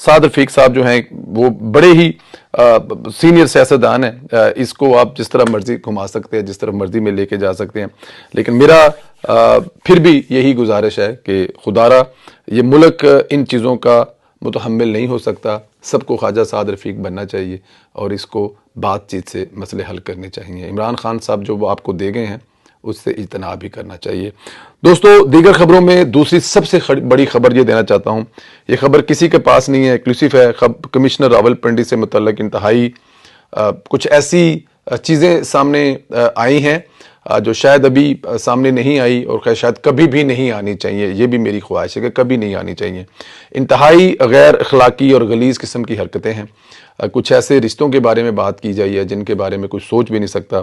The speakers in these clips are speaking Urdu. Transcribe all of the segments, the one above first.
سعد رفیق صاحب جو ہیں وہ بڑے ہی سینئر سیاستدان ہیں، اس کو آپ جس طرح مرضی گھما سکتے ہیں، جس طرح مرضی میں لے کے جا سکتے ہیں، لیکن میرا پھر بھی یہی گزارش ہے کہ خدا را یہ ملک ان چیزوں کا متحمل نہیں ہو سکتا، سب کو خواجہ سعد رفیق بننا چاہیے اور اس کو بات چیت سے مسئلے حل کرنے چاہیے۔ عمران خان صاحب جو وہ آپ کو دے گئے ہیں اس سے اجتناب بھی کرنا چاہیے۔ دوستو، دیگر خبروں میں دوسری سب سے بڑی خبر یہ دینا چاہتا ہوں، یہ خبر کسی کے پاس نہیں ہے، ایکسکلوسیو ہے۔ کمشنر راولپنڈی سے متعلق انتہائی کچھ ایسی چیزیں سامنے آئی ہیں جو شاید ابھی سامنے نہیں آئی اور شاید کبھی بھی نہیں آنی چاہیے، یہ بھی میری خواہش ہے کہ کبھی نہیں آنی چاہیے۔ انتہائی غیر اخلاقی اور غلیظ قسم کی حرکتیں ہیں، کچھ ایسے رشتوں کے بارے میں بات کی جائی ہے جن کے بارے میں کوئی سوچ بھی نہیں سکتا،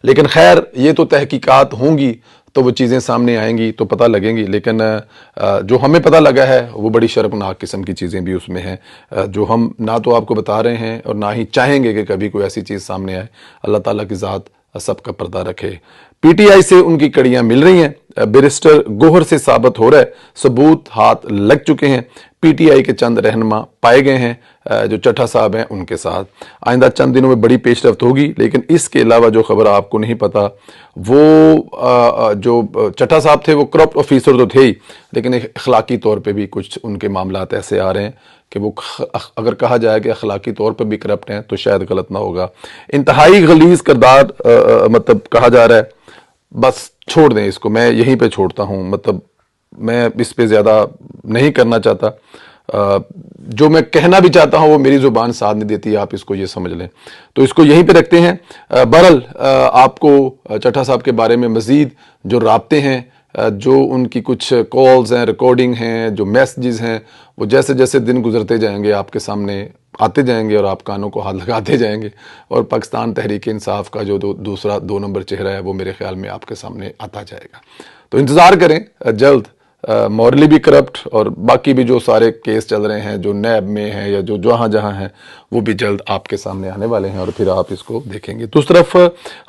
لیکن خیر یہ تو تحقیقات ہوں گی تو وہ چیزیں سامنے آئیں گی تو پتہ لگیں گی، لیکن جو ہمیں پتہ لگا ہے وہ بڑی شرمناک قسم کی چیزیں بھی اس میں ہیں جو ہم نہ تو آپ کو بتا رہے ہیں اور نہ ہی چاہیں گے کہ کبھی کوئی ایسی چیز سامنے آئے۔ اللہ تعالیٰ کی ذات سب کا پردہ رکھے۔ پی ٹی آئی سے ان کی کڑیاں مل رہی ہیں، بیرسٹر گوہر سے ثابت ہو رہا ہے، ثبوت ہاتھ لگ چکے ہیں، پی ٹی آئی کے چند رہنما پائے گئے ہیں جو چٹھا صاحب ہیں ان کے ساتھ۔ آئندہ چند دنوں میں بڑی پیش رفت ہوگی، لیکن اس کے علاوہ جو خبر آپ کو نہیں پتا، وہ جو چٹھا صاحب تھے وہ کرپٹ آفیسر تو تھے ہی، لیکن اخلاقی طور پہ بھی کچھ ان کے معاملات ایسے آ رہے ہیں کہ وہ اگر کہا جائے کہ اخلاقی طور پر بھی کرپٹ ہیں تو شاید غلط نہ ہوگا۔ انتہائی غلیظ کردار مطلب کہا جا رہا ہے، بس چھوڑ دیں اس کو، میں یہیں پہ چھوڑتا ہوں، مطلب میں اس پہ زیادہ نہیں کرنا چاہتا، جو میں کہنا بھی چاہتا ہوں وہ میری زبان ساتھ نہیں دیتی، آپ اس کو یہ سمجھ لیں، تو اس کو یہیں پہ رکھتے ہیں۔ بہرحال آپ کو چٹھا صاحب کے بارے میں مزید جو رابطے ہیں، جو ان کی کچھ کالز ہیں، ریکارڈنگ ہیں، جو میسیجز ہیں، وہ جیسے جیسے دن گزرتے جائیں گے آپ کے سامنے آتے جائیں گے اور آپ کانوں کو ہاتھ لگاتے جائیں گے، اور پاکستان تحریک انصاف کا جو دوسرا 2 نمبر چہرہ ہے وہ میرے خیال میں آپ کے سامنے آتا جائے گا۔ تو انتظار کریں، جلد مورلی بھی کرپٹ اور باقی بھی جو سارے کیس چل رہے ہیں جو نیب میں ہیں یا جو جہاں جہاں ہیں وہ بھی جلد آپ کے سامنے آنے والے ہیں اور پھر آپ اس کو دیکھیں گے۔ دوسری طرف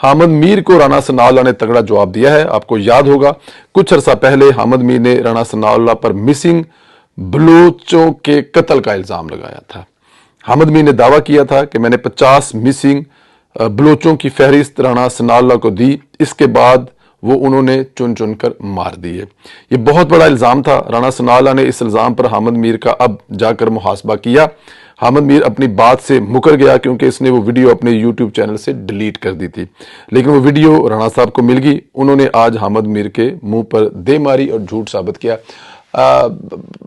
حامد میر کو رانا ثناء اللہ نے تگڑا جواب دیا ہے۔ آپ کو یاد ہوگا کچھ عرصہ پہلے حامد میر نے رانا ثناء اللہ پر مسنگ بلوچوں کے قتل کا الزام لگایا تھا۔ حامد میر نے دعویٰ کیا تھا کہ میں نے 50 مسنگ بلوچوں کی فہرست رانا ثناء اللہ کو دی، اس کے بعد وہ انہوں نے چن چن کر مار دیے۔ یہ بہت بڑا الزام تھا۔ رانا ثناء اللہ نے اس الزام پر حامد میر کا اب جا کر محاسبہ کیا۔ حامد میر اپنی بات سے مکر گیا کیونکہ اس نے وہ ویڈیو اپنے یوٹیوب چینل سے ڈیلیٹ کر دی تھی، لیکن وہ ویڈیو رانا صاحب کو مل گئی، انہوں نے آج حامد میر کے منہ پر دے ماری اور جھوٹ ثابت کیا۔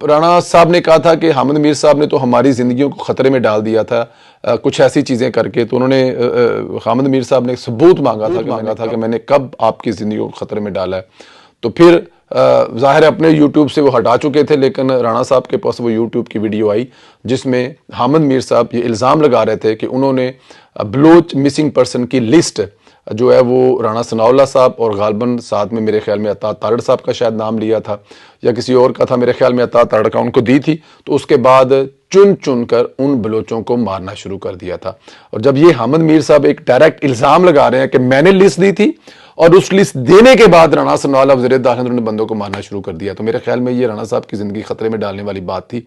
رانا صاحب نے کہا تھا کہ حامد میر صاحب نے تو ہماری زندگیوں کو خطرے میں ڈال دیا تھا کچھ ایسی چیزیں کر کے، تو انہوں نے حامد میر صاحب نے ثبوت مانگا تھا کہ میں نے کب آپ کی زندگیوں کو خطرے میں ڈالا ہے، تو پھر ظاہر ہے اپنے یوٹیوب سے وہ ہٹا چکے تھے، لیکن رانا صاحب کے پاس وہ یوٹیوب کی ویڈیو آئی جس میں حامد میر صاحب یہ الزام لگا رہے تھے کہ انہوں نے بلوچ مسنگ پرسن کی لسٹ جو ہے وہ رانا ثناء اللہ صاحب اور غالباً ساتھ میں میرے خیال میں عطا تارڑ صاحب کا شاید نام لیا تھا یا کسی اور کا تھا، میرے خیال میں عطا تارڑ کا، ان کو دی تھی، تو اس کے بعد چن چن کر ان بلوچوں کو مارنا شروع کر دیا تھا۔ اور جب یہ حامد میر صاحب ایک ڈائریکٹ الزام لگا رہے ہیں کہ میں نے لسٹ دی تھی اور اس لسٹ دینے کے بعد رانا ثناء اللہ وزیر داخلہ نے بندوں کو مارنا شروع کر دیا، تو میرے خیال میں یہ رانا صاحب کی زندگی خطرے میں ڈالنے والی بات تھی،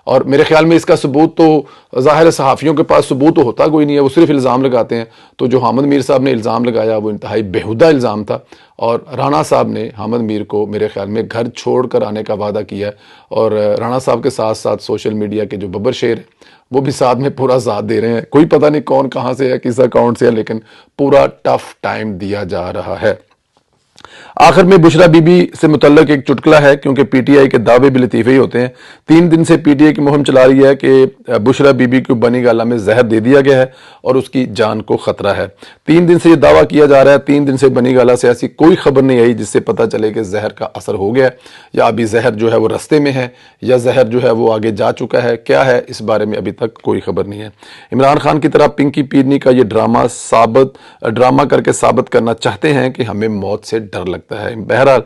اور میرے خیال میں اس کا ثبوت تو ظاہر صحافیوں کے پاس ثبوت تو ہوتا کوئی نہیں ہے، وہ صرف الزام لگاتے ہیں، تو جو حامد میر صاحب نے الزام لگایا وہ انتہائی بیہودہ الزام تھا، اور رانا صاحب نے حامد میر کو میرے خیال میں گھر چھوڑ کر آنے کا وعدہ کیا، اور رانا صاحب کے ساتھ ساتھ سوشل میڈیا کے جو ببر شیر ہیں وہ بھی ساتھ میں پورا ساتھ دے رہے ہیں، کوئی پتہ نہیں کون کہاں سے ہے، کس اکاؤنٹ سے ہے، لیکن پورا ٹف ٹائم دیا جا رہا ہے۔ آخر میں بشرا بی بی سے متعلق ایک چٹکلا ہے، کیونکہ پی ٹی آئی کے دعوے بھی لطیفے ہی ہوتے ہیں۔ 3 دن سے پی ٹی آئی کی مہم چلا رہی ہے کہ بشرا بی بی کو بنی گالہ میں زہر دے دیا گیا ہے اور اس کی جان کو خطرہ ہے۔ 3 دن سے یہ دعویٰ کیا جا رہا ہے، 3 دن سے بنی گالہ سے ایسی کوئی خبر نہیں آئی جس سے پتہ چلے کہ زہر کا اثر ہو گیا یا ابھی زہر جو ہے وہ رستے میں ہے یا زہر جو ہے وہ آگے جا چکا ہے، کیا ہے اس بارے میں ابھی تک کوئی خبر نہیں ہے۔ عمران خان کی طرح پنکی پیرنی کا یہ ڈرامہ کر کے ثابت کرنا چاہتے ہیں کہ ہمیں موت سے ڈر لگتا ہے۔ بہرحال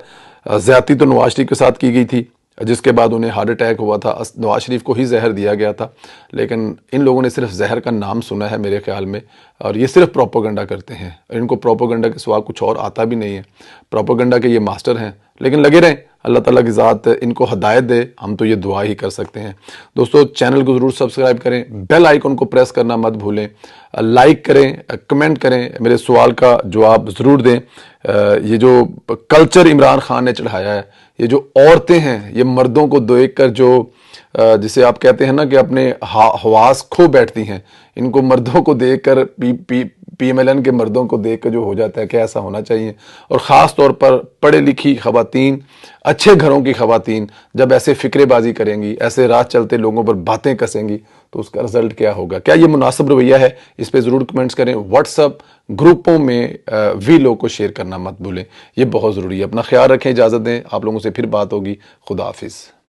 زیادتی تو نواز شریف کے ساتھ کی گئی تھی، جس کے بعد انہیں ہارٹ اٹیک ہوا تھا، نواز شریف کو ہی زہر دیا گیا تھا، لیکن ان لوگوں نے صرف زہر کا نام سنا ہے میرے خیال میں، اور یہ صرف پروپیگنڈا کرتے ہیں، ان کو پروپیگنڈا کے سوا کچھ اور آتا بھی نہیں ہے، پروپیگنڈا کے یہ ماسٹر ہیں، لیکن لگے رہیں، اللہ تعالیٰ کی ذات ان کو ہدایت دے، ہم تو یہ دعا ہی کر سکتے ہیں۔ دوستو چینل کو ضرور سبسکرائب کریں، بیل آئیکن کو پریس کرنا مت بھولیں، لائک کریں، کمنٹ کریں، میرے سوال کا جواب ضرور دیں۔ یہ جو کلچر عمران خان نے چڑھایا ہے، یہ جو عورتیں ہیں، یہ مردوں کو دیکھ کر جو جسے آپ کہتے ہیں نا کہ اپنے حواس کھو بیٹھتی ہیں، ان کو مردوں کو دیکھ کر پی ایم ایل این کے مردوں کو دیکھ کر جو ہو جاتا ہے کہ ایسا ہونا چاہیے۔ اور خاص طور پر پڑھے لکھی خواتین، اچھے گھروں کی خواتین جب ایسے فکرے بازی کریں گی، ایسے راہ چلتے لوگوں پر باتیں کسیں گی، تو اس کا رزلٹ کیا ہوگا؟ کیا یہ مناسب رویہ ہے؟ اس پہ ضرور کمنٹس کریں۔ واٹس ایپ گروپوں میں ویڈیو کو شیئر کرنا مت بھولیں، یہ بہت ضروری ہے۔ اپنا خیال رکھیں، اجازت دیں، آپ لوگوں سے پھر بات ہوگی۔ خدا حافظ۔